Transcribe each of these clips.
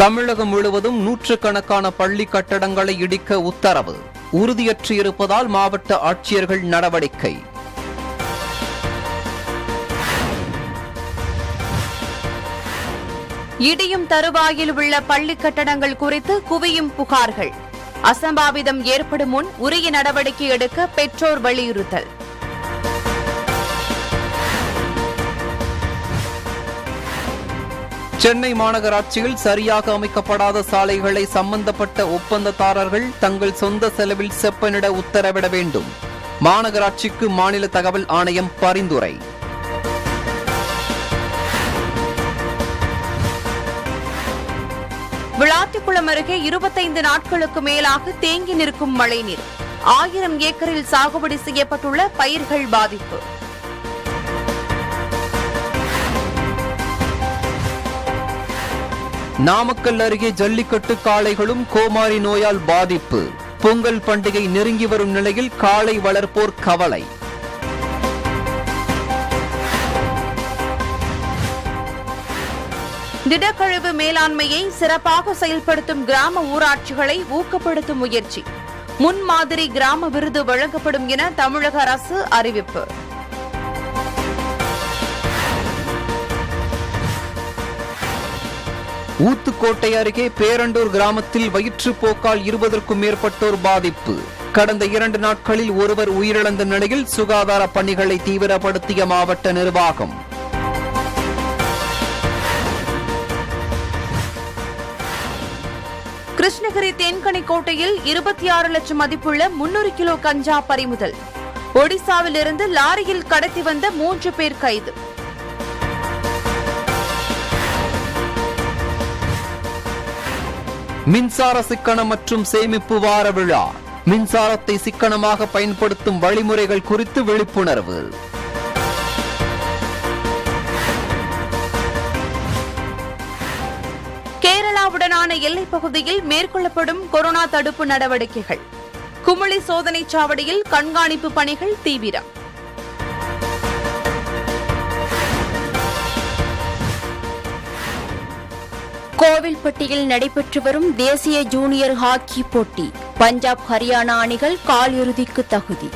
தமிழகம் முழுவதும் நூற்றுக்கணக்கான பள்ளி கட்டடங்களை இடிக்க உத்தரவு. உறுதியற்று இருப்பதால் மாவட்ட ஆட்சியர்கள் நடவடிக்கை. இடியும் தருவாயில் உள்ள பள்ளி கட்டடங்கள் குறித்து குவியும் புகார்கள். அசம்பாவிதம் ஏற்படும் முன் உரிய நடவடிக்கை எடுக்க பெற்றோர் வலியுறுத்தல். சென்னை மாநகராட்சியில் சரியாக அமைக்கப்படாத சாலைகளை சம்பந்தப்பட்ட ஒப்பந்ததாரர்கள் தங்கள் சொந்த செலவில் செப்பனிட உத்தரவிட வேண்டும். மாநகராட்சிக்கு மாநில தகவல் ஆணையம் பரிந்துரை. விளாத்திக்குளம் அருகே 25 நாட்களுக்கு மேலாக தேங்கி நிற்கும் மழைநீர். 1000 ஏக்கரில் சாகுபடி செய்யப்பட்டுள்ள பயிர்கள் பாதிப்பு. நாமக்கல் அருகே ஜல்லிக்கட்டு காளைகளும் கோமாரி நோயால் பாதிப்பு. பொங்கல் பண்டிகை நெருங்கி வரும் நிலையில் காளை வளர்ப்போர் கவலை. திடக்கழிவு மேலாண்மையை சிறப்பாக செயல்படுத்தும் கிராம ஊராட்சிகளை ஊக்கப்படுத்தும் முயற்சி. முன்மாதிரி கிராம விருது வழங்கப்படும் என தமிழக அரசு அறிவிப்பு. ஊத்துக்கோட்டை அருகே பேரண்டூர் கிராமத்தில் வயிற்றுப்போக்கால் 20க்கும் மேற்பட்டோர் பாதிப்பு. கடந்த 2 நாட்களில் ஒருவர் உயிரிழந்த நிலையில் சுகாதார பணிகளை தீவிரப்படுத்திய மாவட்ட நிர்வாகம். கிருஷ்ணகிரி தேன்கனிக்கோட்டையில் 26 லட்சம் மதிப்புள்ள 300 கிலோ கஞ்சா பறிமுதல். ஒடிசாவில் இருந்து லாரியில் கடத்தி வந்த 3 பேர் கைது. மின்சார சிக்கனம் மற்றும் சேமிப்பு வார விழா. மின்சாரத்தை சிக்கனமாக பயன்படுத்தும் வழிமுறைகள் குறித்து விழிப்புணர்வு. கேரளாவுடனான எல்லைப் பகுதியில் மேற்கொள்ளப்படும் கொரோனா தடுப்பு நடவடிக்கைகள். குமுளி சோதனைச் சாவடியில் கண்காணிப்பு பணிகள் தீவிரம். கோவில்பட்டியில் நடைபெற்று வரும் தேசிய ஜூனியர் ஹாக்கி போட்டி. பஞ்சாப், ஹரியானா அணிகள் காலிறுதிக்கு தகுதி.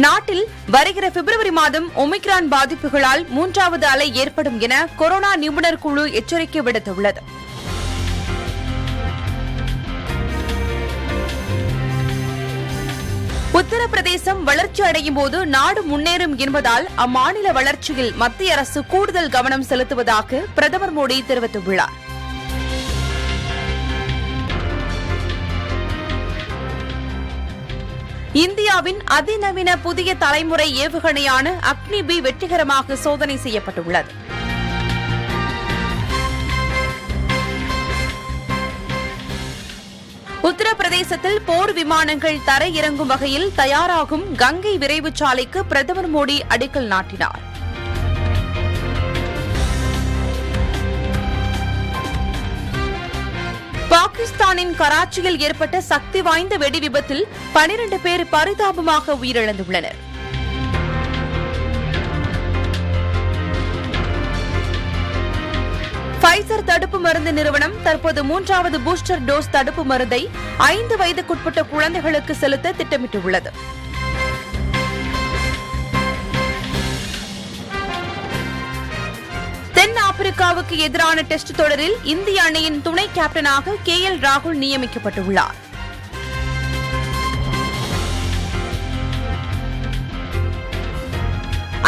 நாட்டில் வருகிற பிப்ரவரி மாதம் ஒமிக்ரான் பாதிப்புகளால் 3வது அலை ஏற்படும் என கொரோனா நிபுணர் குழு எச்சரிக்கை விடுத்துள்ளது. உத்தரப்பிரதேசம் வளர்ச்சி அடையும் போது நாடு முன்னேறும் என்பதால் அம்மாநில வளர்ச்சியில் மத்திய அரசு கூடுதல் கவனம் செலுத்துவதாக பிரதமர் மோடி தெரிவித்துள்ளார். இந்தியாவின் அதிநவீன புதிய தலைமுறை ஏவுகணையான அக்னி பி வெற்றிகரமாக சோதனை செய்யப்பட்டுள்ளது. உத்தரப்பிரதேசத்தில் போர் விமானங்கள் தரை இறங்கும் வகையில் தயாராகும் கங்கை விரைவு சாலைக்கு பிரதமர் மோடி அடிக்கல் நாட்டினார். பாகிஸ்தானின் கராச்சியில் ஏற்பட்ட சக்தி வாய்ந்த வெடி விபத்தில் 12 பேர் பரிதாபமாக உயிரிழந்துள்ளனர். ஃபைசர் தடுப்பு மருந்து நிறுவனம் தற்போது 3வது பூஸ்டர் டோஸ் தடுப்பு மருந்தை 5 வயதுக்குட்பட்ட குழந்தைகளுக்கு செலுத்த திட்டமிட்டுள்ளது. தென் ஆப்பிரிக்காவுக்கு எதிரான டெஸ்ட் தொடரில் இந்திய அணியின் துணை கேப்டனாக KL ராகுல் நியமிக்கப்பட்டுள்ளார்.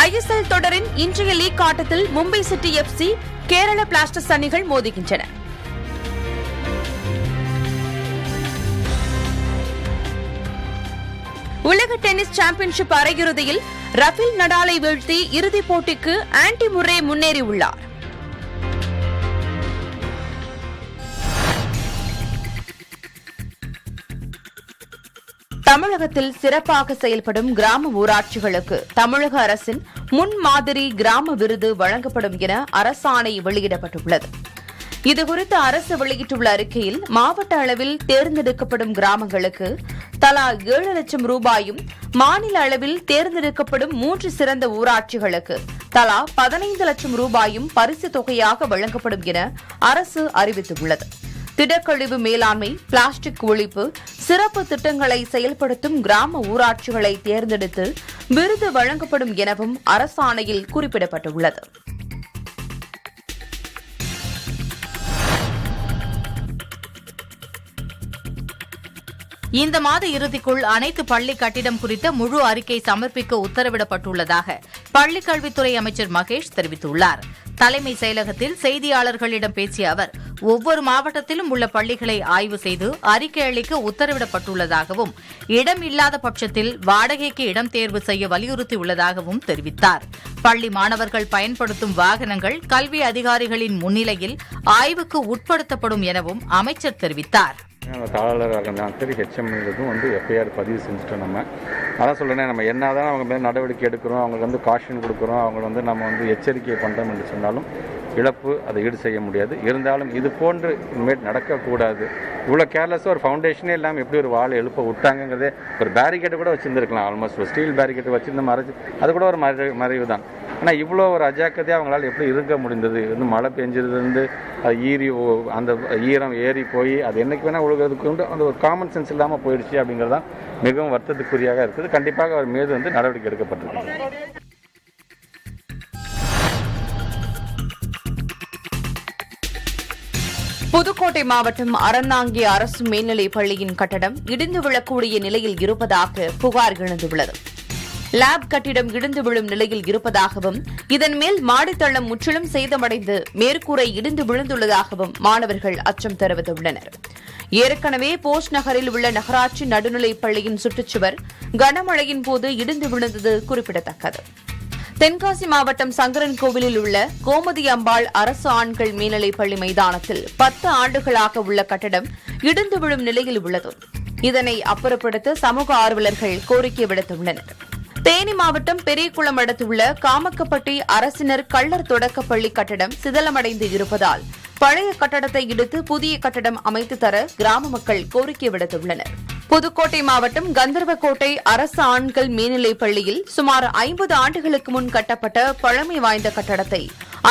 ISL தொடரின் இன்றைய லீக் ஆட்டத்தில் Mumbai city FC, Kerala blasters அணிகள் மோதுகின்றன. உலக டென்னிஸ் சாம்பியன்ஷிப் அரையிறுதியில் ரஃபேல் நடாலை வீழ்த்தி இறுதிப் போட்டிக்கு ஆன்டி முர்ரே முன்னேறியுள்ளார். தமிழகத்தில் சிறப்பாக செயல்படும் கிராம ஊராட்சிகளுக்கு தமிழக அரசின் முன்மாதிரி கிராம விருது வழங்கப்படும் என அரசாணை வெளியிடப்பட்டுள்ளது. இதுகுறித்து அரசு வெளியிட்டுள்ள அறிக்கையில் மாவட்ட அளவில் தேர்ந்தெடுக்கப்படும் கிராமங்களுக்கு தலா 7 லட்சம் ரூபாயும், மாநில அளவில் தேர்ந்தெடுக்கப்படும் 3 சிறந்த ஊராட்சிகளுக்கு தலா 15 லட்சம் ரூபாயும் பரிசு தொகையாக வழங்கப்படும் என அரசு அறிவித்துள்ளது. திடக்கழிவு மேலாண்மை, பிளாஸ்டிக் ஒழிப்பு, சிறப்பு திட்டங்களை செயல்படுத்தும் கிராம ஊராட்சிகளை தேர்ந்தெடுத்து விருது வழங்கப்படும் எனவும் அரசாணையில் குறிப்பிடப்பட்டுள்ளது. இந்த மாத இறுதிக்குள் அனைத்து பள்ளி கட்டிடம் குறித்த முழு அறிக்கை சமர்ப்பிக்க உத்தரவிடப்பட்டுள்ளதாக பள்ளிக்கல்வித்துறை அமைச்சர் மகேஷ் தெரிவித்துள்ளார். தலைமை செயலகத்தில் செய்தியாளர்களிடம் பேசிய அவர், ஒவ்வொரு மாவட்டத்திலும் உள்ள பள்ளிகளை ஆய்வு செய்து அறிக்கை அளிக்க உத்தரவிடப்பட்டுள்ளதாகவும், இடம் இல்லாத பட்சத்தில் வாடகைக்கு இடம் தேர்வு செய்ய வலியுறுத்தியுள்ளதாகவும் தெரிவித்தார். பள்ளி மாணவர்கள் பயன்படுத்தும் வாகனங்கள் கல்வி அதிகாரிகளின் முன்னிலையில் ஆய்வுக்கு உட்படுத்தப்படும் எனவும் அமைச்சர் தெரிவித்தார். தாளராக இருந்தாலும் சரி, ஹெச்எம்ங்கிறதும் எஃப்ஐஆர் பதிவு செஞ்சுட்டோம். நம்ம அதான் சொல்கிறேன், நம்ம என்ன தான் அவங்க மேலே நடவடிக்கை எடுக்கிறோம், அவங்களுக்கு காஷன் கொடுக்குறோம், அவங்களை நம்ம எச்சரிக்கை பண்ணுறோம் என்று சொன்னாலும் இழப்பு அதை ஈடு செய்ய முடியாது. இருந்தாலும் இது போன்று இனிமேல் நடக்கக்கூடாது. இவ்வளோ கேர்லெஸ்ஸாக ஒரு ஃபவுண்டேஷனே இல்லாமல் எப்படி ஒரு வாழை எழுப்ப விட்டாங்கிறதே, ஒரு பேரிகேட்டை கூட வச்சுருந்துருக்கலாம். ஆல்மோஸ்ட் ஒரு ஸ்டீல் பேரிகேட்டை வச்சுருந்த மறைச்சு, அது கூட ஒரு மறைவு தான். ஆனால் இவ்வளோ ஒரு அஜாக்கிரதையாக அவங்களால எப்படி இருக்க முடிந்தது? மழை பெஞ்சதுலேருந்து அது அந்த ஈரம் ஏறி போய் அது என்றைக்கு வேணால் ஒழுகிறதுக்கு அந்த ஒரு காமன் சென்ஸ் இல்லாமல் போயிடுச்சு அப்படிங்கிறதான் மிகவும் வருத்தத்துக்குரியாக இருக்குது. கண்டிப்பாக அவர் மீது நடவடிக்கை எடுக்கப்பட்டிருக்கு. புதுக்கோட்டை மாவட்டம் அறந்தாங்கி அரசு மேல்நிலைப் பள்ளியின் கட்டடம் இடிந்து விழக்கூடிய நிலையில் இருப்பதாக புகார் எழுந்துள்ளது. லேப் கட்டிடம் இடிந்து விழும் நிலையில் இருப்பதாகவும், இதன் மேல் மாடித்தளம் முற்றிலும் சேதமடைந்து மேற்கூரை இடிந்து விழுந்துள்ளதாகவும் மாணவர்கள் அச்சம் தெரிவித்துள்ளனர். ஏற்கனவே போஸ்ட் நகரில் உள்ள நகராட்சி நடுநிலைப் பள்ளியின் சுற்றுச்சுவர் கனமழையின் போது இடிந்து விழுந்தது குறிப்பிடத்தக்கது. தென்காசி மாவட்டம் சங்கரன்கோவிலில் உள்ள கோமதி அம்பாள் அரசு ஆண்கள் மேல்நிலைப் பள்ளி மைதானத்தில் 10 ஆண்டுகளாக உள்ள கட்டடம் இடிந்து விழும் நிலையில் உள்ளது. இதனை அப்புறப்படுத்த சமூக ஆர்வலர்கள் கோரிக்கை விடுத்துள்ளனர். தேனி மாவட்டம் பெரியகுளம் அடுத்துள்ள காமக்கப்பட்டி அரசினர் கள்ளர் தொடக்கப்பள்ளி கட்டடம் சிதலமடைந்து இருப்பதால் பழைய கட்டடத்தை இடித்து புதிய கட்டடம் அமைத்து தர கிராம மக்கள் கோரிக்கை விடுத்துள்ளனர். புதுக்கோட்டை மாவட்டம் கந்தர்வக்கோட்டை அரசு ஆண்கள் மேல்நிலைப் பள்ளியில் சுமார் 50 ஆண்டுகளுக்கு முன் கட்டப்பட்ட பழமை வாய்ந்த கட்டடத்தை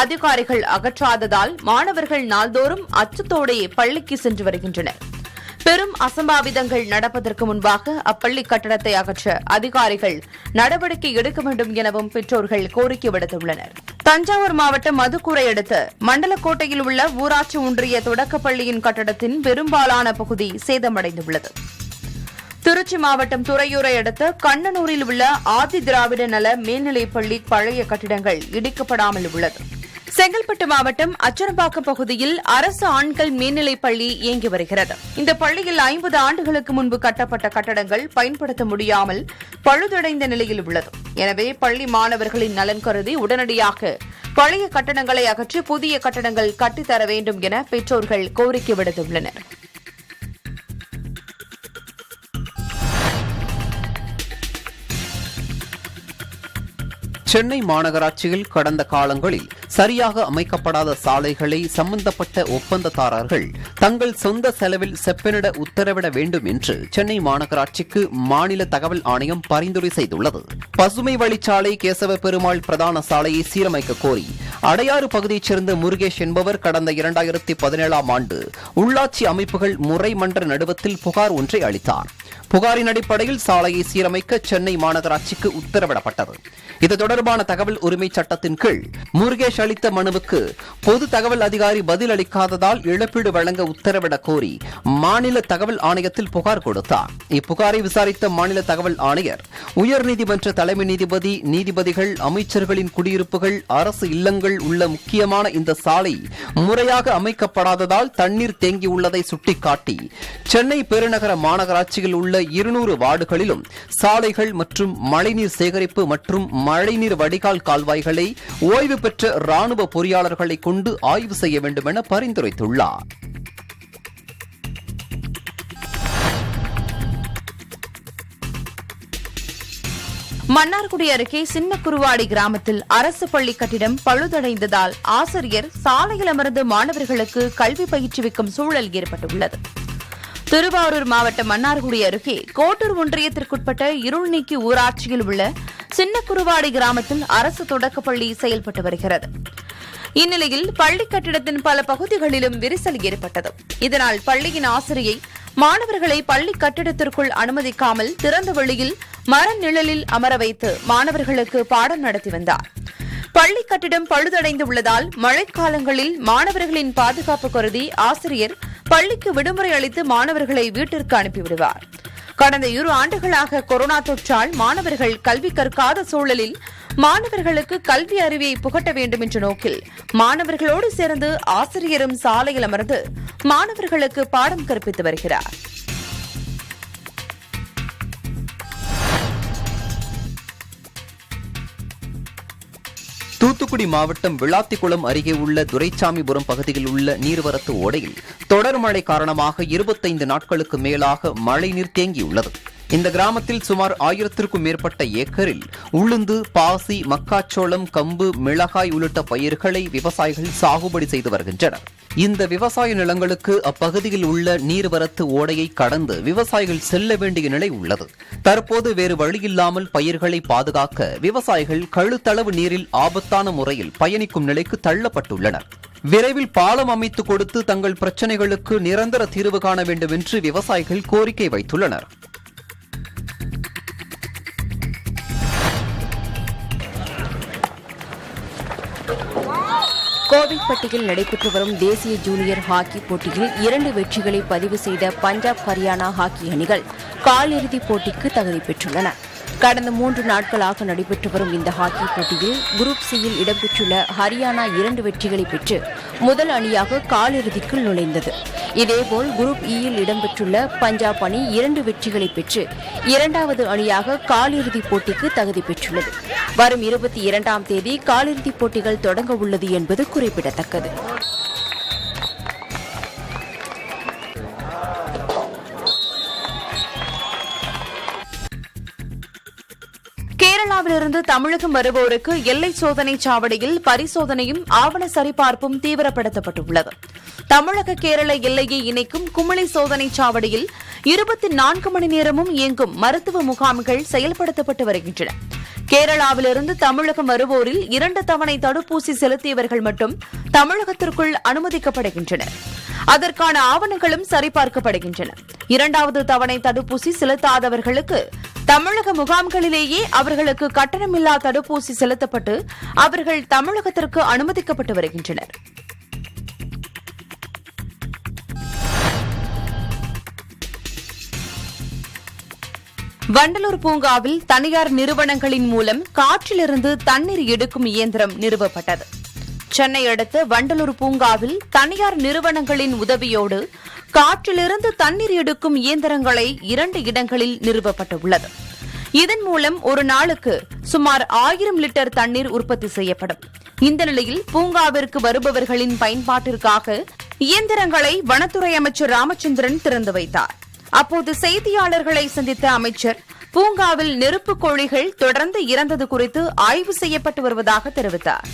அதிகாரிகள் அகற்றாததால் மாணவர்கள் நாள்தோறும் அச்சத்தோடே பள்ளிக்கு சென்று வருகின்றனர். பெரும் அசம்பாவிதங்கள் நடப்பதற்கு முன்பாக அப்பள்ளி கட்டடத்தை அகற்ற அதிகாரிகள் நடவடிக்கை எடுக்க வேண்டும் எனவும் பெற்றோர்கள் கோரிக்கை விடுத்துள்ளனர். தஞ்சாவூர் மாவட்டம் மதுக்கூரை அடுத்த மண்டலக்கோட்டையில் உள்ள ஊராட்சி ஒன்றிய தொடக்கப்பள்ளியின் கட்டடத்தின் பெரும்பாலான பகுதி சேதமடைந்துள்ளது. திருச்சி மாவட்டம் துறையூரை அடுத்த கண்ணனூரில் உள்ள ஆதி திராவிட நல மேல்நிலைப் பள்ளி பழைய கட்டிடங்கள் இடிக்கப்படாமல் உள்ளது. செங்கல்பட்டு மாவட்டம் அச்சரம்பாக்கம் பகுதியில் அரசு ஆண்கள் மேல்நிலைப் பள்ளி இயங்கி வருகிறது. இந்த பள்ளியில் 50 ஆண்டுகளுக்கு முன்பு கட்டப்பட்ட கட்டடங்கள் பயன்படுத்த முடியாமல் பழுதடைந்த நிலையில் உள்ளது. எனவே பள்ளி மாணவர்களின் நலன் கருதி உடனடியாக பழைய கட்டடங்களை அகற்றி புதிய கட்டடங்கள் கட்டித்தர வேண்டும் என பெற்றோர்கள் கோரிக்கை விடுத்துள்ளனர். சென்னை மாநகராட்சியில் கடந்த காலங்களில் சரியாக அமைக்கப்படாத சாலைகளை சம்பந்தப்பட்ட ஒப்பந்ததாரர்கள் தங்கள் சொந்த செலவில் செப்பனிட உத்தரவிட வேண்டும் என்று சென்னை மாநகராட்சிக்கு மாநில தகவல் ஆணையம் பரிந்துரை செய்துள்ளது. பசுமை வழிச்சாலை கேசவ பெருமாள் பிரதான சாலையை சீரமைக்க கோரி அடையாறு பகுதியைச் சேர்ந்த முருகேஷ் என்பவர் கடந்த 2017ஆம் ஆண்டு உள்ளாட்சி அமைப்புகள் முறைமன்ற நடுவத்தில் புகார் ஒன்றை அளித்தார். புகாரின் அடிப்படையில் சாலையை சீரமைக்க சென்னை மாநகராட்சிக்கு உத்தரவிடப்பட்டது. இது தொடர்பான தகவல் உரிமை சட்டத்தின் கீழ் முருகேஷ் அளித்த மனுவுக்கு பொது தகவல் அதிகாரி பதில் அளிக்காததால் இழப்பீடு வழங்க உத்தரவிட கோரி மாநில தகவல் ஆணையத்தில் புகார் கொடுத்தார். இப்புகாரை விசாரித்த மாநில தகவல் ஆணையர் உயர்நீதிமன்ற தலைமை நீதிபதி, நீதிபதிகள், அமைச்சர்களின் குடியிருப்புகள், அரசு இல்லங்கள் உள்ள முக்கியமான இந்த சாலை முறையாக அமைக்கப்படாததால் தண்ணீர் தேங்கியுள்ளதை சுட்டிக்காட்டி சென்னை பெருநகர மாநகராட்சியில் உள்ள 200 வார்டுகளிலும் சாலைகள் மற்றும் மழைநீர் சேகரிப்பு மற்றும் மழைநீர் வடிகால் கால்வாய்களை ஓய்வு பெற்ற ராணுவ பொறியாளர்களை கொண்டு ஆய்வு செய்ய வேண்டும் என பரிந்துரைத்துள்ளார். மன்னார்குடி அருகே சின்னக்குருவாடி கிராமத்தில் அரசு பள்ளி கட்டிடம் பழுதடைந்ததால் ஆசிரியர் சாலையில் அமர்ந்து மாணவர்களுக்கு கல்வி பயிற்றுவிக்கும் சூழல் ஏற்பட்டுள்ளது. திருவாரூர் மாவட்டம் மன்னார்குடி அருகே கோட்டூர் ஒன்றியத்திற்குட்பட்ட இருள்நீக்கி ஊராட்சியில் உள்ள சின்னக்குருவாடி கிராமத்தில் அரசு தொடக்கப்பள்ளி செயல்பட்டு வருகிறது. இந்நிலையில் பள்ளி கட்டிடத்தின் பல பகுதிகளிலும் விரிசல் ஏற்பட்டது. இதனால் பள்ளியின் ஆசிரியை மாணவர்களை பள்ளி கட்டிடத்திற்குள் அனுமதிக்காமல் திறந்த வெளியில் மர நிழலில் அமர வைத்து மாணவர்களுக்கு பாடம் நடத்தி வந்தார். பள்ளி கட்டிடம் பழுதடைந்துள்ளதால் மழைக்காலங்களில் மாணவர்களின் பாதுகாப்பு கருதி ஆசிரியர் பள்ளிக்கு விடுமுறை அளித்து மாணவர்களை வீட்டிற்கு அனுப்பிவிடுவார். கடந்த 2 ஆண்டுகளாக கொரோனா தொற்றால் மாணவர்கள் கல்வி கற்காத சூழலில் மாணவர்களுக்கு கல்வி அறிவியை புகட்ட வேண்டும் என்ற நோக்கில் மாணவர்களோடு சேர்ந்து ஆசிரியரும் சாலையில் அமர்ந்து மாணவர்களுக்கு பாடம் கற்பித்து வருகிறார். தூத்துக்குடி மாவட்டம் விளாத்திக்குளம் அருகே உள்ள துரைசாமிபுரம் பகுதியில் உள்ள நீர்வரத்து ஓடையில் தொடர் மழை காரணமாக 25 நாட்களுக்கு மேலாக மழைநீர் தேங்கியுள்ளது. இந்த கிராமத்தில் சுமார் 1000க்கும் மேற்பட்ட ஏக்கரில் உளுந்து, பாசி, மக்காச்சோளம், கம்பு, மிளகாய் உள்ளிட்ட பயிர்களை விவசாயிகள் சாகுபடி செய்து வருகின்றனர். இந்த விவசாய நிலங்களுக்கு அப்பகுதியில் உள்ள நீர்வரத்து ஓடையை கடந்து விவசாயிகள் செல்ல வேண்டிய நிலை உள்ளது. தற்போது வேறு வழியில்லாமல் பயிர்களை பாதுகாக்க விவசாயிகள் கழுத்தளவு நீரில் ஆபத்தான முறையில் பயணிக்கும் நிலைக்கு தள்ளப்பட்டுள்ளனர். விரைவில் பாலம் அமைத்துக் கொடுத்து தங்கள் பிரச்சினைகளுக்கு நிரந்தர தீர்வு காண வேண்டும் என்று விவசாயிகள் கோரிக்கை வைத்துள்ளனர். கோவில்பட்டியில் நடைபெற்று வரும் தேசிய ஜூனியர் ஹாக்கி போட்டியில் 2 வெற்றிகளை பதிவு செய்த பஞ்சாப் ஹரியானா ஹாக்கி அணிகள் காலிறுதிப் போட்டிக்கு தகுதி பெற்றுள்ளன. கடந்த 3 நாட்களாக நடைபெற்று வரும் இந்த ஹாக்கி போட்டியில் குரூப் சியில் இடம்பெற்றுள்ள ஹரியானா 2 வெற்றிகளை பெற்று முதல் அணியாக காலிறுதிக்குள் நுழைந்தது. இதேபோல் குரூப் இயில் இடம்பெற்றுள்ள பஞ்சாப் அணி 2 வெற்றிகளை பெற்று 2வது அணியாக காலிறுதிப் போட்டிக்கு தகுதி பெற்றுள்ளது. வரும் 22ஆம் தேதி காலிறுதிப் போட்டிகள் தொடங்க உள்ளது என்பது குறிப்பிடத்தக்கது. கேரளாவிலிருந்து தமிழகம் வருவோருக்கு எல்லை சோதனை சாவடியில் பரிசோதனையும் ஆவண சரிபார்ப்பும் தீவிரப்படுத்தப்பட்டுள்ளது. தமிழக கேரள எல்லையை இணைக்கும் குமிளி சோதனை சாவடியில் 24 மணி நேரமும் இயங்கும் மருத்துவ முகாம்கள் செயல்படுத்தப்பட்டு வருகின்றன. கேரளாவிலிருந்து தமிழகம் வருவோரில் 2 தவணை தடுப்பூசி செலுத்தியவர்கள் மட்டும் தமிழகத்திற்குள் அனுமதிக்கப்படுகின்றனர். அதற்கான ஆவணங்களும் சரிபார்க்கப்படுகின்றன. 2வது தவணை தடுப்பூசி செலுத்தாதவர்களுக்கு தமிழக முகாம்களிலேயே அவர்களுக்கு கட்டணமில்லா தடுப்பூசி செலுத்தப்பட்டு அவர்கள் தமிழகத்திற்கு அனுமதிக்கப்பட்டு வருகின்றனர். வண்டலூர் பூங்காவில் தனியார் நிறுவனங்களின் மூலம் காற்றிலிருந்து தண்ணீர் எடுக்கும் இயந்திரம் நிறுவப்பட்டது. சென்னை அடுத்த வண்டலூர் பூங்காவில் தனியார் நிறுவனங்களின் உதவியோடு காற்றிலிருந்து தண்ணீர் எடுக்கும் இயந்திரங்களை 2 இடங்களில் நிறுவப்பட்டுள்ளது. இதன் மூலம் ஒரு நாளுக்கு சுமார் 1000 லிட்டர் தண்ணீர் உற்பத்தி செய்யப்படும். இந்த நிலையில் பூங்காவிற்கு வருபவர்களின் பயன்பாட்டிற்காக இயந்திரங்களை வனத்துறை அமைச்சர் ராமச்சந்திரன் திறந்து வைத்தார். அப்போது செய்தியாளர்களை சந்தித்த அமைச்சர் பூங்காவில் நெருப்புக் கோழிகள் தொடர்ந்து இறந்தது குறித்து ஆய்வு செய்யப்பட்டு வருவதாக தெரிவித்தார்.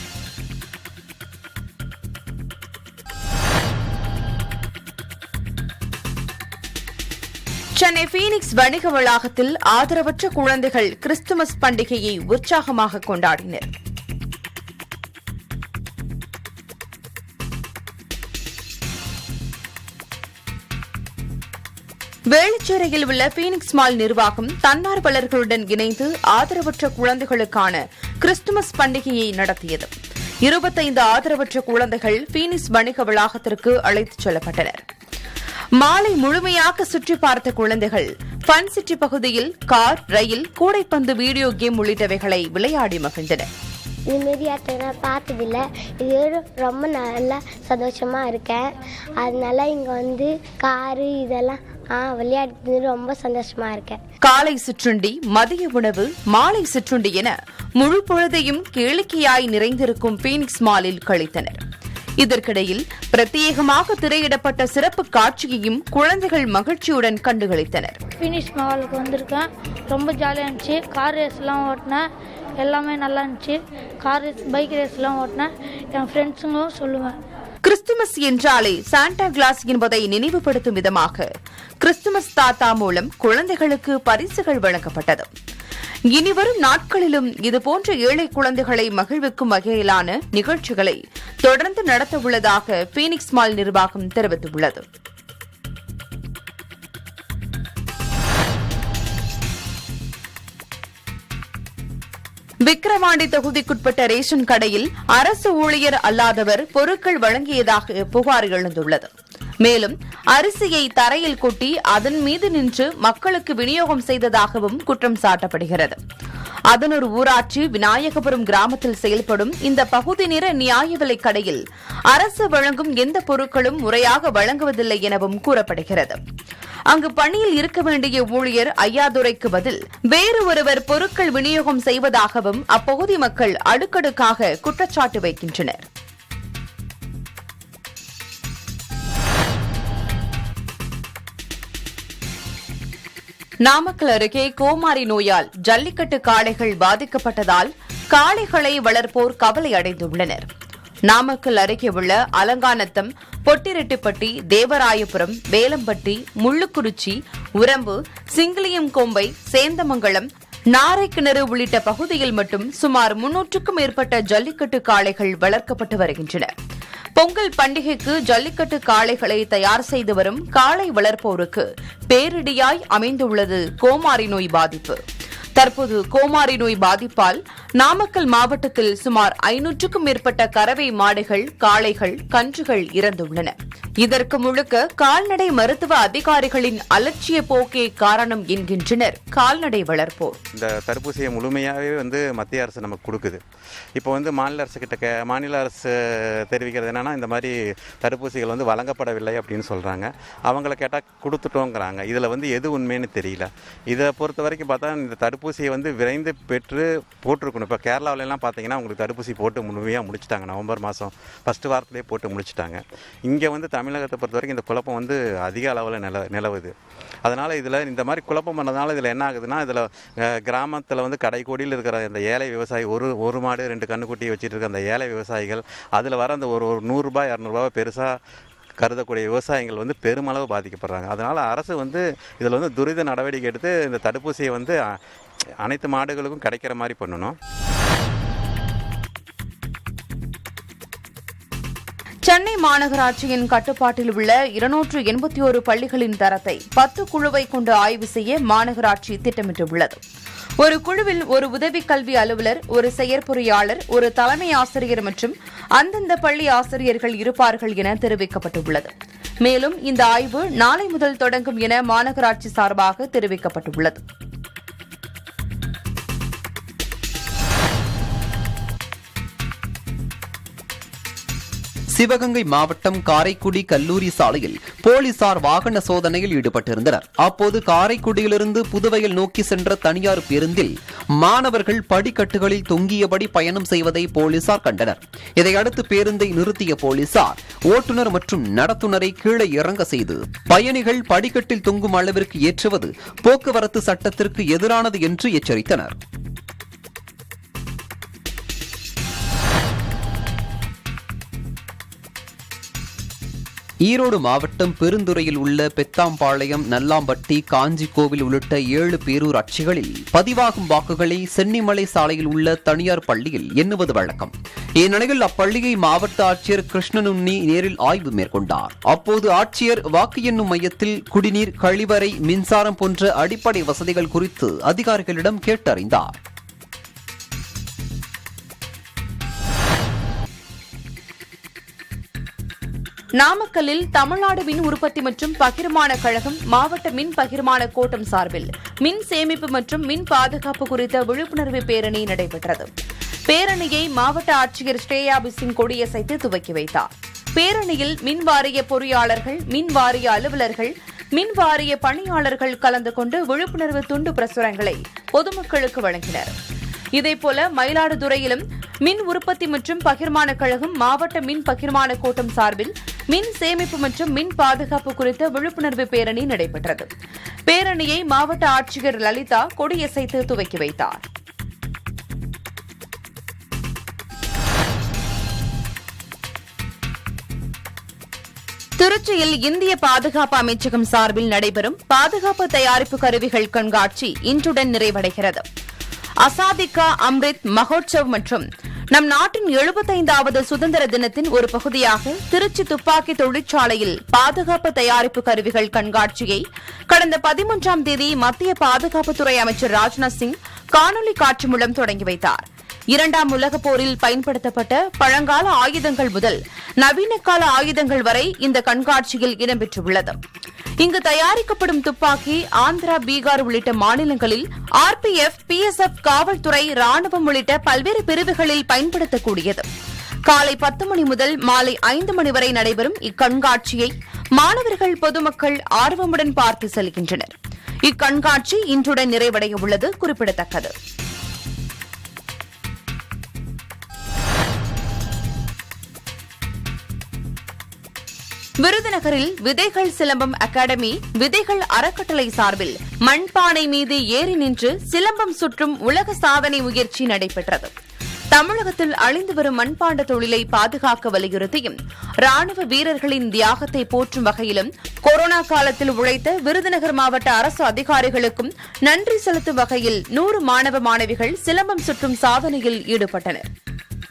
சென்னை பீனிக்ஸ் வணிக வளாகத்தில் ஆதரவற்ற குழந்தைகள் கிறிஸ்துமஸ் பண்டிகையை உற்சாகமாக கொண்டாடினர். வேளச்சேரியில் உள்ள பீனிக்ஸ் மால் நிர்வாகம் தன்னார்வலர்களுடன் இணைந்து ஆதரவற்ற குழந்தைகளுக்கான கிறிஸ்துமஸ் பண்டிகையை நடத்தியது. 25 ஆதரவற்ற குழந்தைகள் பீனிக்ஸ் வணிக வளாகத்திற்கு அழைத்துச் செல்லப்பட்டனர். மாலை முழுமையாக சுற்றி பார்த்த குழந்தைகள் ஃபன் சிட்டி பகுதியில் கார், ரயில், கூடைப்பந்து, வீடியோ கேம் உள்ளிட்டவைகளை விளையாடி மகிழ்ந்தனர். இதுமாரி நான் பார்த்ததில்ல. இது ரொம்ப நல்லா சந்தோஷமாக இருக்கேன். அதனால இங்கே வந்து காரு இதெல்லாம் விளையாடுறது ரொம்ப சந்தோஷமாக இருக்கேன். காலை சிற்றுண்டி, மதிய உணவு, மாலை சிற்றுண்டி என முழு பொழுதையும் கேளிக்கையாய் நிறைந்திருக்கும் பீனிக்ஸ் மாலில் கழித்தனர். இதற்கிடையில் பிரத்யேகமாக திரையிடப்பட்ட சிறப்பு காட்சியையும் குழந்தைகள் மகிழ்ச்சியுடன் கண்டுகளித்தனர். ஃபினிஷ் மஹாலுக்கு வந்திருக்கேன். ரொம்ப ஜாலியாக இருந்துச்சு. கார் ரேஸ்லாம் ஓட்டினேன். எல்லாமே நல்லா இருந்துச்சு. கார் ரேஸ், பைக் ரேஸ்லாம் ஓட்டினேன். என் ஃப்ரெண்ட்ஸுங்களும் சொல்லுவேன். கிறிஸ்துமஸ் என்றாலே சாண்டா கிளாஸ் என்பதை நினைவுபடுத்தும் விதமாக கிறிஸ்துமஸ் தாத்தா மூலம் குழந்தைகளுக்கு பரிசுகள் வழங்கப்பட்டது. இனிவரும் நாட்களிலும் இதுபோன்ற ஏழை குழந்தைகளை மகிழ்விக்கும் வகையிலான நிகழ்ச்சிகளை தொடர்ந்து நடத்தவுள்ளதாக பீனிக்ஸ் மால் நிர்வாகம் தெரிவித்துள்ளது. விக்கிரவாண்டி தொகுதிக்குட்பட்ட ரேஷன் கடையில் அரசு ஊழியர் அல்லாதவர் பொருட்கள் வழங்கியதாக புகார் எழுந்துள்ளது. மேலும் அரிசியை தரையில் கொட்டி அதன் மீது நின்று மக்களுக்கு விநியோகம் செய்ததாகவும் குற்றம் சாட்டப்படுகிறது. அதனொரு ஊராட்சி விநாயகபுரம் கிராமத்தில் செயல்படும் இந்த பகுதி நேர நியாய விலைக் கடையில் அரசு வழங்கும் எந்த பொருட்களும் முறையாக வழங்குவதில்லை எனவும் கூறப்படுகிறது. அங்கு பணியில் இருக்க வேண்டிய ஊழியர் ஐயாதுரைக்கு பதில் வேறு ஒருவர் பொருட்கள் விநியோகம் செய்வதாகவும் அப்பகுதி மக்கள் அடுக்கடுக்காக குற்றச்சாட்டு வைக்கின்றனர். நாமக்கல் அருகே கோமாரி நோயால் ஜல்லிக்கட்டு காளைகள் பாதிக்கப்பட்டதால் காளைகளை வளர்ப்போர் கவலை அடைந்துள்ளனர். நாமக்கல் அருகே உள்ள அலங்காநத்தம், பொட்டிரெட்டிப்பட்டி, தேவராயபுரம், வேலம்பட்டி, முள்ளுக்குறிச்சி, உரம்பு, சிங்கிலியம்கோம்பை, சேந்தமங்கலம், நாரைக்கிணறு உள்ளிட்ட பகுதியில் மட்டும் சுமார் 300க்கும் மேற்பட்ட ஜல்லிக்கட்டு காளைகள் வளர்க்கப்பட்டு வருகின்றன. பொங்கல் பண்டிகைக்கு ஜல்லிக்கட்டு காளைகளை தயார் செய்து வரும் காளை வளர்ப்போருக்கு பேரிடியாய் அமைந்துள்ளது கோமாரி நோய் பாதிப்பு. தற்போது கோமாரி நோய் பாதிப்பால் நாமக்கல் மாவட்டத்தில் சுமார் 500க்கும் மேற்பட்ட கறவை மாடுகள், காளைகள், கன்றுகள் இறந்துள்ளன. இதற்கு முழுக்க கால்நடை மருத்துவ அதிகாரிகளின் அலட்சிய போக்கே காரணம் என்கின்றனர் கால்நடை வளர்ப்போர். இந்த தடுப்பூசியை முழுமையாகவே மத்திய அரசு நமக்கு கொடுக்குது. இப்போ மாநில அரசு கிட்ட மாநில அரசு தெரிவிக்கிறது என்னன்னா, இந்த மாதிரி தடுப்பூசிகள் வழங்கப்படவில்லை அப்படின்னு சொல்றாங்க. அவங்கள கேட்டால் கொடுத்துட்டோங்கிறாங்க. இதில் எது உண்மைன்னு தெரியல. இதை பொறுத்த வரைக்கும் பார்த்தா இந்த தடுப்பூசியை விரைந்து பெற்று போட்டிருக்கணும். இப்போ கேரளாவிலலாம் பார்த்தீங்கன்னா உங்களுக்கு தடுப்பூசி போட்டு முழுமையாக முடிச்சிட்டாங்க. நவம்பர் மாதம் ஃபர்ஸ்ட் வாரத்திலே போட்டு முடிச்சிட்டாங்க. இங்கே தமிழகத்தை பொறுத்த வரைக்கும் இந்த குழப்பம் அதிக அளவில் நிலவுது. அதனால் இதில் இந்த மாதிரி குழப்பம் பண்ணதுனால இதில் என்ன ஆகுதுன்னா, இதில் கிராமத்தில் கடைக்கோடியில் இருக்கிற இந்த ஏழை விவசாயி ஒரு மாடு 2 கன்றுக்குட்டியை வச்சுட்டு இருக்க அந்த ஏழை விவசாயிகள், அதில் வர அந்த ஒரு 100 ரூபாய் 200 ரூபாய் பெருசாக கருதக்கூடிய விவசாயிகள் பெருமளவு பாதிக்கப்படுறாங்க. அதனால் அரசு இதில் துரித நடவடிக்கை எடுத்து இந்த தடுப்பூசியை அனைத்து மாடுகளுக்கும் கிடைக்கிற மாதிரி பண்ணணும். சென்னை மாநகராட்சியின் கட்டுப்பாட்டில் உள்ள 281 பள்ளிகளின் தரத்தை 10 குழுவை கொண்டு ஆய்வு செய்ய மாநகராட்சி திட்டமிட்டுள்ளது. ஒரு குழுவில் ஒரு உதவி கல்வி அலுவலர், ஒரு செயற்பொறியாளர், ஒரு தலைமை ஆசிரியர் மற்றும் அந்தந்த பள்ளி ஆசிரியர்கள் இருப்பார்கள் என தெரிவிக்கப்பட்டுள்ளது. மேலும் இந்த ஆய்வு நாளை முதல் தொடங்கும் என மாநகராட்சி சார்பாக தெரிவிக்கப்பட்டுள்ளது. சிவகங்கை மாவட்டம் காரைக்குடி கல்லூரி சாலையில் போலீசார் வாகன சோதனையில் ஈடுபட்டிருந்தனர். அப்போது காரைக்குடியிலிருந்து புதுவையில் நோக்கி சென்ற தனியார் பேருந்தில் மாணவர்கள் படிக்கட்டுகளில் தொங்கியபடி பயணம் செய்வதை போலீசார் கண்டனர். இதையடுத்து பேருந்தை நிறுத்திய போலீசார் ஓட்டுநர் மற்றும் நடத்துனரை கீழே இறங்க செய்து பயணிகள் படிக்கட்டில் தொங்கும் அளவிற்கு ஏற்றுவது போக்குவரத்து சட்டத்திற்கு எதிரானது என்று எச்சரித்தனர். ஈரோடு மாவட்டம் பெருந்துறையில் உள்ள பெத்தாம்பாளையம், நல்லாம்பட்டி, காஞ்சிக்கோவில் உள்ளிட்ட 7 பேரூராட்சிகளில் பதிவாகும் வாக்குகளை சென்னிமலை சாலையில் உள்ள தனியார் பள்ளியில் எண்ணுவது வழக்கம். இந்நிலையில் அப்பள்ளியை மாவட்ட ஆட்சியர் கிருஷ்ணனுண்ணி நேரில் ஆய்வு மேற்கொண்டார். அப்போது ஆட்சியர் வாக்கு எண்ணும் மையத்தில் குடிநீர், கழிவறை, மின்சாரம் போன்ற அடிப்படை வசதிகள் குறித்து அதிகாரிகளிடம் கேட்டறிந்தார். நாமக்கல்லில் தமிழ்நாடு மின் உற்பத்தி மற்றும் பகிர்மான கழகம் மாவட்ட மின் பகிர்மான கோட்டம் சார்பில் மின் சேமிப்பு மற்றும் மின் பாதுகாப்பு குறித்த விழிப்புணர்வு பேரணி நடைபெற்றது. பேரணியை மாவட்ட ஆட்சியர் ஸ்ரேயா பிசிங் கொடியசைத்து துவக்கி வைத்தார். பேரணியில் மின் வாரிய பொறியாளர்கள், மின் வாரிய அலுவலர்கள், மின் வாரிய பணியாளர்கள் கலந்து கொண்டு விழிப்புணர்வு துண்டு பிரசுரங்களை பொதுமக்களுக்கு வழங்கினர். இதேபோல மயிலாடுதுறையிலும் மின் உற்பத்தி மற்றும் பகிர்மான கழகம் மாவட்ட மின் பகிர்மான கோட்டம் சார்பில் மின் சேமிப்பு மற்றும் மின் பாதுகாப்பு குறித்த விழிப்புணர்வு பேரணி நடைபெற்றது. பேரணியை மாவட்ட ஆட்சியர் லலிதா கொடியசைத்து துவக்கி வைத்தார். திருச்சியில் இந்திய பாதுகாப்பு அமைச்சகம் சார்பில் நடைபெறும் பாதுகாப்பு தயாரிப்பு கருவிகள் கண்காட்சி இன்றுடன் நிறைவடைகிறது. அசாதிகா அம்ரித் மகோத்சவ் மற்றும் நம் நாட்டின் 75வது சுதந்திர தினத்தின் ஒரு பகுதியாக திருச்சி துப்பாக்கி தொழிற்சாலையில் பாதுகாப்பு தயாரிப்பு கருவிகள் கண்காட்சியை கடந்த 13ஆம் தேதி மத்திய பாதுகாப்புத்துறை அமைச்சர் ராஜ்நாத் சிங் காணொலி காட்சி மூலம் தொடங்கி வைத்தார். 2ஆம் உலகப் போரில் பயன்படுத்தப்பட்ட பழங்கால ஆயுதங்கள் முதல் நவீன கால ஆயுதங்கள் வரை இந்த கண்காட்சியில் இடம்பெற்றுள்ளது. இங்கு தயாரிக்கப்படும் துப்பாக்கி ஆந்திரா, பீகார் உள்ளிட்ட மாநிலங்களில் RPF, PSF, காவல்துறை, ராணுவம் உள்ளிட்ட பல்வேறு பிரிவுகளில் பயன்படுத்தக்கூடியது. காலை 10 மணி முதல் மாலை 5 மணி வரை நடைபெறும் இக்கண்காட்சியை மாணவர்கள், பொதுமக்கள் ஆர்வமுடன் பார்த்து செல்கின்றனர். இக்கண்காட்சி இன்றுடன் நிறைவடைய உள்ளது குறிப்பிடத்தக்கது. விருதுநகரில் விதைகள் சிலம்பம் அகாடமி விதைகள் அறக்கட்டளை சார்பில் மண்பானை மீது ஏறி நின்று சிலம்பம் சுற்றும் உலக சாதனை முயற்சி நடைபெற்றது. தமிழகத்தில் அழிந்து வரும் மண்பாண்ட தொழிலை பாதுகாக்க வலியுறுத்தியும் ராணுவ வீரர்களின் தியாகத்தை போற்றும் வகையிலும் கொரோனா காலத்தில் உழைத்த விருதுநகர் மாவட்ட அரசு அதிகாரிகளுக்கும் நன்றி செலுத்தும் வகையில் 100 மாணவ மாணவிகள் சிலம்பம் சுற்றும் சாதனையில் ஈடுபட்டனர்.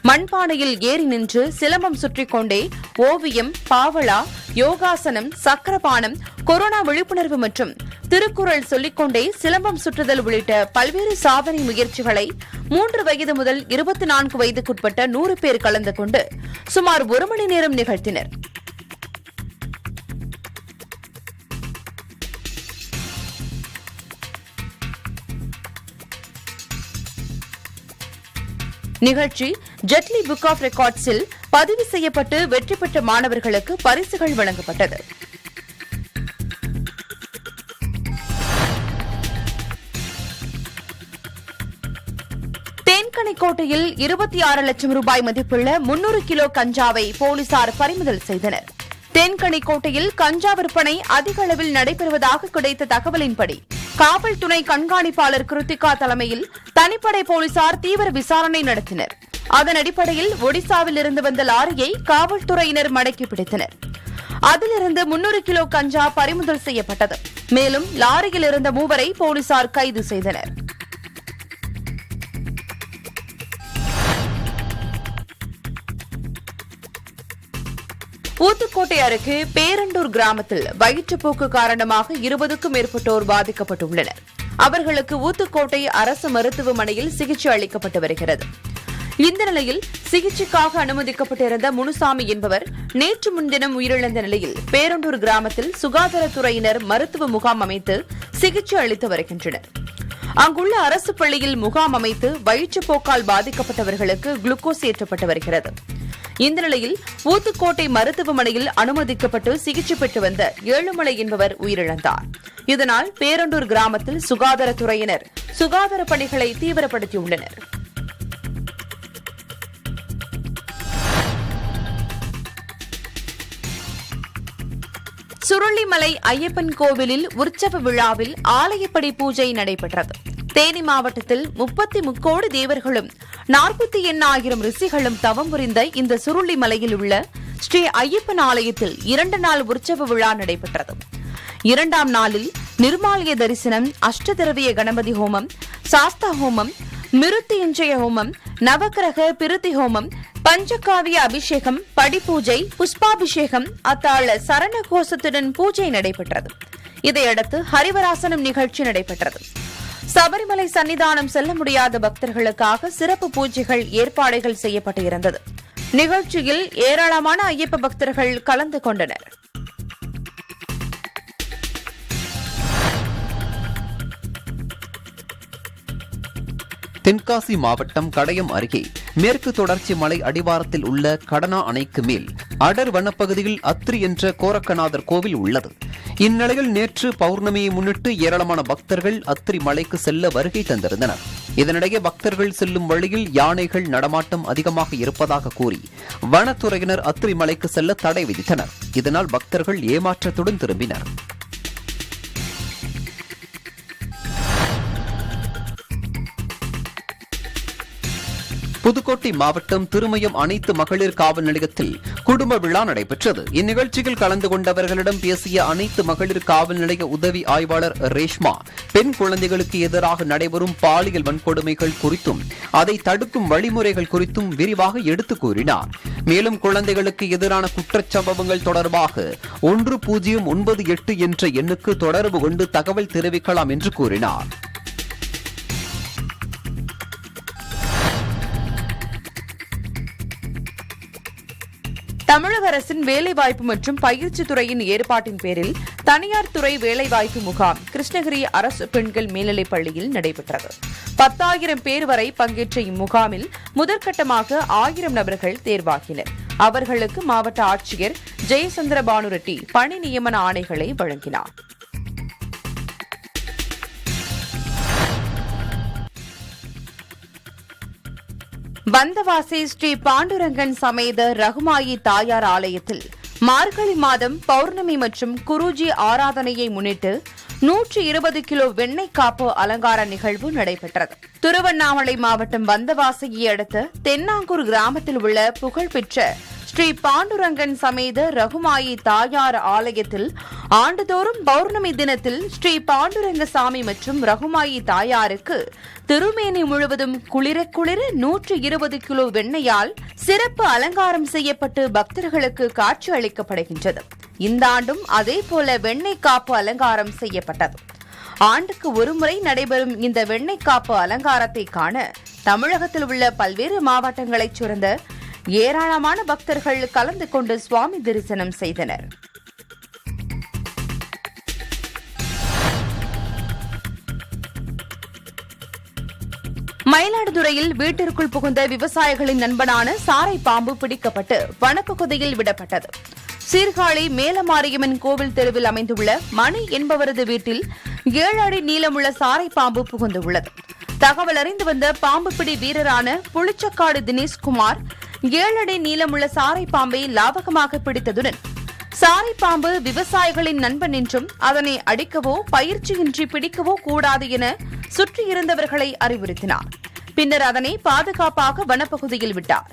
மண்பானையில் ஏறி நின்று சிலம்பம் சுற்றிக் கொண்டே ஓவியம், பாவலா, யோகாசனம், சக்கரபானம், கொரோனா விழிப்புணர்வு மற்றும் திருக்குறள் சொல்லிக்கொண்டே சிலம்பம் சுற்றுதல் உள்ளிட்ட பல்வேறு சாதனை முயற்சிகளை 3 வயது முதல் 24 வயதுக்குட்பட்ட 100 பேர் கலந்து கொண்டு சுமார் 1 மணி நேரம் நிகழ்த்தினர். நிகழ்ச்சி ஜெட்லி புக் ஆஃப் ரெக்கார்ட்ஸில் பதிவு செய்யப்பட்டு வெற்றி பெற்ற மாணவர்களுக்கு பரிசுகள் வழங்கப்பட்டது. தேன்கனிக்கோட்டையில் 26 லட்சம் ரூபாய் மதிப்புள்ள 300 கிலோ கஞ்சாவை போலீசார் பறிமுதல் செய்தனர். தேன்கனிக்கோட்டையில் கஞ்சா விற்பனை அதிக அளவில் நடைபெறுவதாக கிடைத்த தகவலின்படி காவல்துறை கண்காணிப்பாளர் கிருத்திகா தலைமையில் தனிப்படை போலீசார் தீவிர விசாரணை நடத்தினர். அதன் அடிப்படையில் ஒடிசாவில் இருந்து வந்த லாரியை காவல்துறையினர் மடக்கி பிடித்தனர். அதிலிருந்து 300 கிலோ கஞ்சா பறிமுதல் செய்யப்பட்டது. மேலும் லாரியில் இருந்த 3 போலீசார் கைது செய்தனர். ஊத்துக்கோட்டை அருகே பேரண்டூர் கிராமத்தில் வயிற்றுப்போக்கு காரணமாக 20க்கும் மேற்பட்டோர் பாதிக்கப்பட்டுள்ளனர். அவர்களுக்கு ஊத்துக்கோட்டை அரசு மருத்துவமனையில் சிகிச்சை அளிக்கப்பட்டு வருகிறது. இந்த நிலையில் சிகிச்சைக்காக அனுமதிக்கப்பட்டிருந்த முனுசாமி என்பவர் நேற்று முன்தினம் உயிரிழந்த நிலையில் பேரண்டூர் கிராமத்தில் சுகாதாரத்துறையினர் மருத்துவ முகாம் அமைத்து சிகிச்சை அளித்து வருகின்றனர். அங்குள்ள அரசு பள்ளியில் முகாம் அமைத்து வயிற்றுப்போக்கால் பாதிக்கப்பட்டவர்களுக்கு குளுக்கோஸ் ஏற்றப்பட்டு வருகிறது. இந்த நிலையில் ஊத்துக்கோட்டை மருத்துவமனையில் அனுமதிக்கப்பட்டு சிகிச்சை பெற்று வந்த ஏழுமலை என்பவர் உயிரிழந்தார். இதனால் பேரண்டூர் கிராமத்தில் சுகாதாரத்துறையினர் சுகாதார பணிகளை தீவிரப்படுத்தியுள்ளனர். சுருளிமலை ஐயப்பன் கோவிலில் உற்சவ விழாவில் ஆலயப்படி பூஜை நடைபெற்றது. தேனி மாவட்டத்தில் 33 கோடி தேவர்களும் 48,000 ரிஷிகளும் தவம் புரிந்த இந்த சுருளிமலையில் உள்ள ஸ்ரீ ஐயப்பன் ஆலயத்தில் 2 நாள் உற்சவ விழா நடைபெற்றது. 2ஆம் நாளில் நிர்மாலய தரிசனம், அஷ்டதிரவிய கணபதி ஹோமம், சாஸ்தா ஹோமம், மிருத்யுஞ்சய ஹோமம், நவக்கிரக பிருத்தி ஹோமம், பஞ்சகாவிய அபிஷேகம், படிப்பூஜை, புஷ்பாபிஷேகம், அத்தாழ சரண கோஷத்துடன் பூஜை நடைபெற்றது. இதையடுத்து ஹரிவராசனம் நிகழ்ச்சி நடைபெற்றது. சபரிமலை சன்னிதானம் செல்ல முடியாத பக்தர்களுக்காக சிறப்பு பூஜைகள் ஏற்பாடுகள் செய்யப்பட்டிருந்தது. நிகழ்ச்சியில் ஏராளமான ஐயப்ப பக்தர்கள் கலந்து கொண்டனர். தென்காசி மாவட்டம் கடையம் அருகே மேற்கு தொடர்ச்சி மலை அடிவாரத்தில் உள்ள கடனா அணைக்கு மேல் அடர் வனப்பகுதியில் அத்ரி என்ற கோரக்கநாதர் கோவில் உள்ளது. இந்நிலையில் நேற்று பௌர்ணமியை முன்னிட்டு ஏராளமான பக்தர்கள் அத்திரி மலைக்கு செல்ல வருகை தந்திருந்தனர். இதனிடையே பக்தர்கள் செல்லும் வழியில் யானைகள் நடமாட்டம் அதிகமாக இருப்பதாக கூறி வனத்துறையினர் அத்திரி மலைக்கு செல்ல தடை விதித்தனர். இதனால் பக்தர்கள் ஏமாற்றத்துடன் திரும்பினர். புதுக்கோட்டை மாவட்டம் திருமயம் அனைத்து மகளிர் காவல் நிலையத்தில் குடும்ப விழா நடைபெற்றது. இந்நிகழ்ச்சியில் கலந்து கொண்டவர்களிடம் பேசிய அனைத்து மகளிர் காவல் நிலைய உதவி ஆய்வாளர் ரேஷ்மா, பெண் குழந்தைகளுக்கு எதிராக நடைபெறும் பாலியல் வன்கொடுமைகள் குறித்தும் அதை தடுக்கும் வழிமுறைகள் குறித்தும் விரிவாக எடுத்துக் கூறினார். மேலும் குழந்தைகளுக்கு எதிரான குற்றச்சம்பவங்கள் தொடர்பாக 1098 என்ற எண்ணுக்கு தொடர்பு கொண்டு தகவல் தெரிவிக்கலாம் என்று கூறினார். தமிழக அரசின் வேலைவாய்ப்பு மற்றும் பயிற்சி துறையின் ஏற்பாட்டின் பேரில் தனியார் துறை வேலைவாய்ப்பு முகாம் கிருஷ்ணகிரி அரசு பெண்கள் மேல்நிலைப் பள்ளியில் நடைபெற்றது. 10,000 பேர் வரை பங்கேற்ற இம்முகாமில் முதற்கட்டமாக 1000 நபர்கள் தேர்வாகினர். அவர்களுக்கு மாவட்ட ஆட்சியர் ஜெயசந்திர பானுரெட்டி பணி நியமன ஆணைகளை வழங்கினார். வந்தவாசி ஸ்ரீ பாண்டுரங்கன் சமேத ரகுமாயி தாயார் ஆலயத்தில் மார்கழி மாதம் பௌர்ணமி மற்றும் குருஜி ஆராதனையை முன்னிட்டு 120 கிலோ வெண்ணெய் காப்பு அலங்கார நிகழ்வு நடைபெற்றது. திருவண்ணாமலை மாவட்டம் வந்தவாசியை அடுத்த தென்னாங்கூர் கிராமத்தில் உள்ள புகழ்பெற்ற ஸ்ரீ பாண்டுரங்கன் சமேத ரகுமாயி தாயார் ஆலயத்தில் ஆண்டுதோறும் பௌர்ணமி தினத்தில் ஸ்ரீ பாண்டுரங்கசாமி மற்றும் ரகுமாயி தாயாருக்கு திருமேனி முழுவதும் குளிர 120 கிலோ வெண்ணெயால் சிறப்பு அலங்காரம் செய்யப்பட்டு பக்தர்களுக்கு காட்சி அளிக்கப்படுகின்றது. இந்த ஆண்டும் அதேபோல வெண்ணெய் காப்பு அலங்காரம் செய்யப்பட்டது. ஆண்டுக்கு ஒருமுறை நடைபெறும் இந்த வெண்ணெய் காப்பு அலங்காரத்தை காண தமிழகத்தில் உள்ள பல்வேறு மாவட்டங்களைச் சேர்ந்த ஏராளமான பக்தர்கள் கலந்து கொண்டு சுவாமி தரிசனம் செய்தனர். மயிலாடுதுறையில் வீட்டிற்குள் புகுந்த விவசாயிகளின் நண்பனான சாரை பாம்பு பிடிக்கப்பட்டு வனப்பகுதியில் விடப்பட்டது. சீர்காழி மேலமாரியம்மன் கோவில் தெருவில் அமைந்துள்ள மணி என்பவரது வீட்டில் 7 அடி நீளமுள்ள சாரை பாம்பு புகுந்துள்ளது. தகவல் அறிந்து வந்த பாம்பு பிடி வீரரான புளிச்சக்காடு தினேஷ்குமார் 7 அடி நீளமுள்ள சாரை பாம்பை லாபகமாக பிடித்ததுடன் சாரை பாம்பு விவசாயிகளின் நண்பன் என்றும் அதனை அடிக்கவோ பயிற்சியின்றி பிடிக்கவோ கூடாது என சுற்றியிருந்தவர்களை அறிவுறுத்தினார். பின்னர் அதனை பாதுகாப்பாக வனப்பகுதியில் விட்டார்.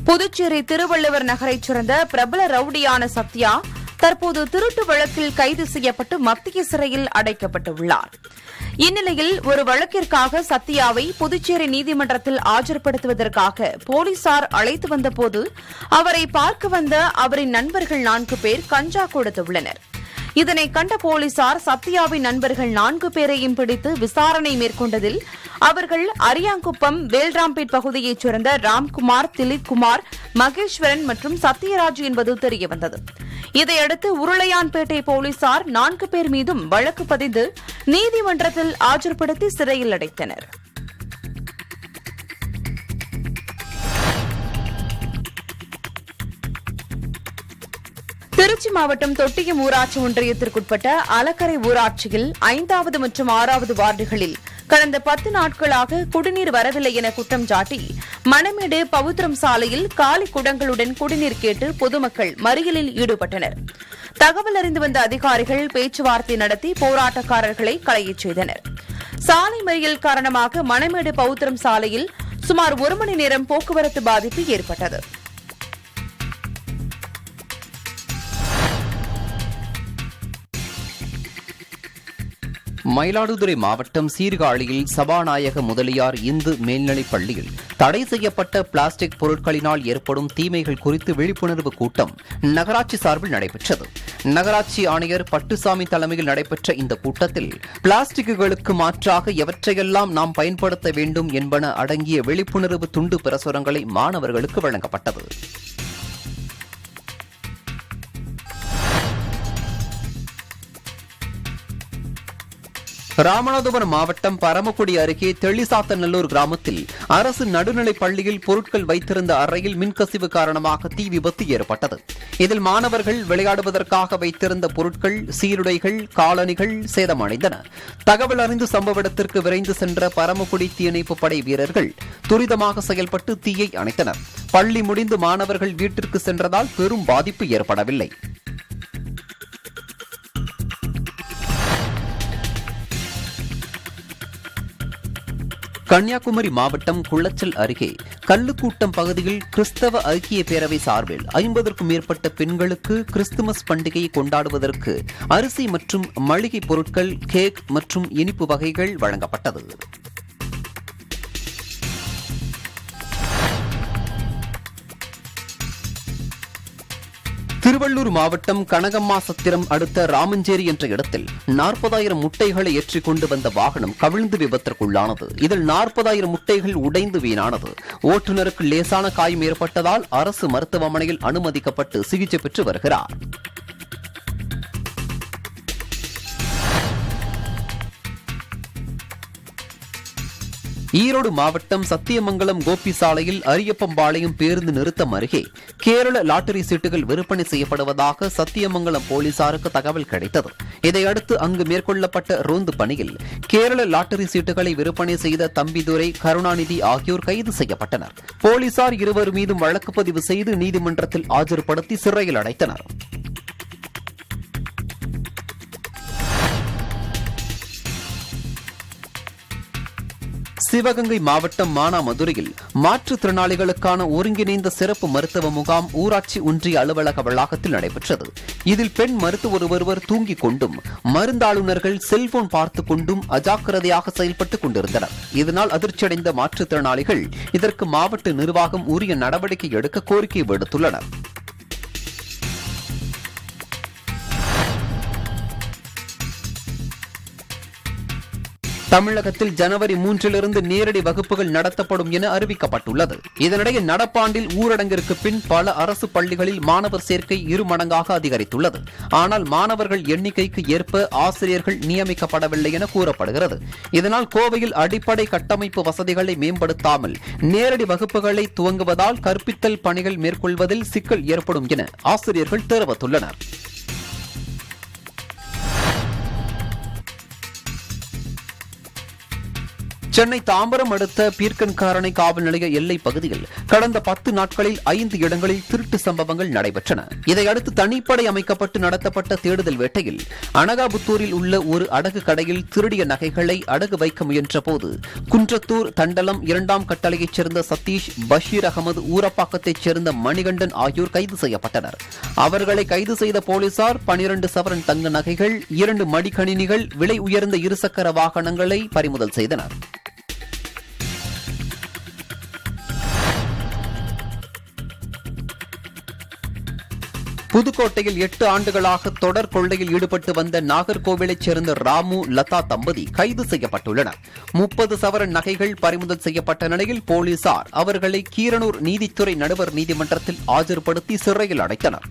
புதுச்சேரி திருவள்ளுவர் நகரைச் சேர்ந்த பிரபல ரவுடியான சத்யா தற்போது திருட்டு வழக்கில் கைது செய்யப்பட்டு மத்திய சிறையில் அடைக்கப்பட்டுள்ளார். இந்நிலையில் ஒரு வழக்கிற்காக சத்யாவை புதுச்சேரி நீதிமன்றத்தில் ஆஜர்படுத்துவதற்காக போலீசார் அழைத்து வந்தபோது அவரை பார்க்க வந்த அவரின் நண்பர்கள் 4 பேர் கஞ்சா கொடுத்துள்ளனர். இதனை கண்ட போலீசார் சத்யாவின் நண்பர்கள் 4 பேரையும் பிடித்து விசாரணை மேற்கொண்டதில் அவர்கள் அரியாங்குப்பம் வேல்ராம்பேட் பகுதியைச் சேர்ந்த ராம்குமார், திலீப்குமார், மகேஸ்வரன் மற்றும் சத்யராஜ் என்பது தெரியவந்தது. இதையடுத்து உருளையான்பேட்டை போலீசார் 4 பேர் மீதும் வழக்கு பதிந்து நீதிமன்றத்தில் ஆஜர்படுத்தி சிறையில் அடைத்தனர். திருச்சி மாவட்டம் தொட்டியம் ஊராட்சி ஒன்றியத்திற்குட்பட்ட அலக்கரை ஊராட்சியில் 5வது மற்றும் 6வது வார்டுகளில் கடந்த 10 நாட்களாக குடிநீர் வரவில்லை என குற்றம் சாட்டி மணமேடு பவுத்திரம் சாலையில் காலி குடங்களுடன் குடிநீர் கேட்டு பொதுமக்கள் மறியலில் ஈடுபட்டனர். தகவல் அறிந்து வந்த அதிகாரிகள் பேச்சுவார்த்தை நடத்தி போராட்டக்காரர்களை கலையச் செய்தனர். சாலை மறியல் காரணமாக மணமேடு பவுத்திரம் சாலையில் சுமார் 1 மணி நேரம் போக்குவரத்து பாதிப்பு ஏற்பட்டது. மயிலாடுதுறை மாவட்டம் சீர்காழியில் சபாநாயக முதலியார் இந்து மேல்நிலைப் பள்ளியில் தடை செய்யப்பட்ட பிளாஸ்டிக் பொருட்களினால் ஏற்படும் தீமைகள் குறித்து விழிப்புணர்வு கூட்டம் நகராட்சி சார்பில் நடைபெற்றது. நகராட்சி ஆணையர் பட்டுசாமி தலைமையில் நடைபெற்ற இந்த கூட்டத்தில் பிளாஸ்டிக்குகளுக்கு மாற்றாக எவற்றையெல்லாம் நாம் பயன்படுத்த வேண்டும் என்பன அடங்கிய விழிப்புணர்வு துண்டு பிரசுரங்களை மாணவர்களுக்கு வழங்கப்பட்டது. ராமநாதபுரம் மாவட்டம் பரமக்குடி அருகே தெளிசாத்தநல்லூர் கிராமத்தில் அரசு நடுநிலைப் பள்ளியில் பொருட்கள் வைத்திருந்த அறையில் மின்கசிவு காரணமாக தீ விபத்து ஏற்பட்டது. இதில் மாணவர்கள் விளையாடுவதற்காக வைத்திருந்த பொருட்கள், சீருடைகள், காலணிகள் சேதமடைந்தன. தகவல் அறிந்து சம்பவ இடத்திற்கு விரைந்து சென்ற பரமக்குடி தீயணைப்பு படை வீரர்கள் துரிதமாக செயல்பட்டு தீயை அணைத்தனர். பள்ளி முடிந்து மாணவர்கள் வீட்டிற்கு சென்றதால் பெரும் பாதிப்பு ஏற்படவில்லை. கன்னியாகுமரி மாவட்டம் குளச்சல் அருகே கல்லுக்கூட்டம் பகுதியில் கிறிஸ்தவ ஐக்கிய பேரவை சார்பில் 50க்கும் மேற்பட்ட பெண்களுக்கு கிறிஸ்துமஸ் பண்டிகையை கொண்டாடுவதற்கு அரிசி மற்றும் மளிகை பொருட்கள், கேக் மற்றும் இனிப்பு வகைகள் வழங்கப்பட்டது. திருவள்ளூர் மாவட்டம் கனகம்மா சத்திரம் அடுத்த ராமஞ்சேரி என்ற இடத்தில் 40,000 முட்டைகளை ஏற்றிக் கொண்டு வந்த வாகனம் கவிழ்ந்து விபத்திற்குள்ளானது. இதில் 40,000 முட்டைகள் உடைந்து வீணானது. ஓட்டுநருக்கு லேசான காயம் ஏற்பட்டதால் அரசு மருத்துவமனையில் அனுமதிக்கப்பட்டு சிகிச்சை பெற்று வருகிறார். ஈரோடு மாவட்டம் சத்தியமங்கலம் கோபி சாலையில் அரியப்பம்பாளையம் பேருந்து நிறுத்தம் அருகே கேரள லாட்டரி சீட்டுகள் விற்பனை செய்யப்படுவதாக சத்தியமங்கலம் போலீசாருக்கு தகவல் கிடைத்தது. இதையடுத்து அங்கு மேற்கொள்ளப்பட்ட ரோந்து பணியில் கேரள லாட்டரி சீட்டுகளை விற்பனை செய்த தம்பிதுரை, கருணாநிதி ஆகியோர் கைது செய்யப்பட்டனர். போலீசார் இருவர் மீதும் வழக்கு பதிவு செய்து நீதிமன்றத்தில் ஆஜர்படுத்தி சிறையில் அடைத்தனர். சிவகங்கை மாவட்டம் மானாமதுரையில் மாற்றுத்திறனாளிகளுக்கான ஒருங்கிணைந்த சிறப்பு மருத்துவ முகாம் ஊராட்சி ஒன்றிய அலுவலக வளாகத்தில் நடைபெற்றது. இதில் பெண் மருத்துவர் ஒருவர் தூங்கிக் கொண்டும் மருந்தாளுநர்கள் செல்போன் பார்த்துக் கொண்டும் அஜாக்கிரதையாக செயல்பட்டுக் கொண்டிருந்தனர். இதனால் அதிர்ச்சியடைந்த மாற்றுத்திறனாளிகள் இதற்கு மாவட்ட நிர்வாகம் உரிய நடவடிக்கை எடுக்க கோரிக்கை விடுத்துள்ளனர். தமிழகத்தில் ஜனவரி 3 நேரடி வகுப்புகள் நடத்தப்படும் என அறிவிக்கப்பட்டுள்ளது. இதனிடையே நடப்பாண்டில் ஊரடங்கிற்கு பின் பல அரசு பள்ளிகளில் மாணவர் சேர்க்கை 2 மடங்காக அதிகரித்துள்ளது. ஆனால் மாணவர்கள் எண்ணிக்கைக்கு ஏற்ப ஆசிரியர்கள் நியமிக்கப்படவில்லை என கூறப்படுகிறது. இதனால் கோவையில் அடிப்படை கட்டமைப்பு வசதிகளை மேம்படுத்தாமல் நேரடி வகுப்புகளை துவங்குவதால் கற்பித்தல் பணிகள் மேற்கொள்வதில் சிக்கல் ஏற்படும் என ஆசிரியர்கள் தெரிவித்துள்ளனர். சென்னை தாம்பரம் அடுத்த பீர்க்கன்காரணை காவல் நிலைய எல்லைப் பகுதியில் கடந்த 10 நாட்களில் 5 இடங்களில் திருட்டு சம்பவங்கள் நடைபெற்றன. இதையடுத்து தனிப்படை அமைக்கப்பட்டு நடத்தப்பட்ட தேடுதல் வேட்டையில் அனகாபுத்தூரில் உள்ள ஒரு அடகு கடையில் திருடிய நகைகளை அடகு வைக்க முயன்ற போது குன்றத்தூர் தண்டலம் 2ஆம் கட்டளையைச் சேர்ந்த சதீஷ், பஷீர் அகமது, ஊரப்பாக்கத்தைச் சேர்ந்த மணிகண்டன் ஆகியோர் கைது செய்யப்பட்டனர். அவர்களை கைது செய்த போலீசார் 12 சவரன் தங்க நகைகள், 2 மடிக்கணினிகள், விலை உயர்ந்த இருசக்கர வாகனங்களை பறிமுதல் செய்தனர். புதுக்கோட்டையில் 8 ஆண்டுகளாக தொடர் கொள்ளையில் ஈடுபட்டு வந்த நாகர்கோவிலைச் சேர்ந்த ராமு, லதா தம்பதி கைது செய்யப்பட்டுள்ளனர். 30 சவரன் நகைகள் பறிமுதல் செய்யப்பட்ட நிலையில் போலீசார் அவர்களை கீரனூர் நீதித்துறை நடுவர் நீதிமன்றத்தில் ஆஜர்படுத்தி சிறையில் அடைத்தனர்.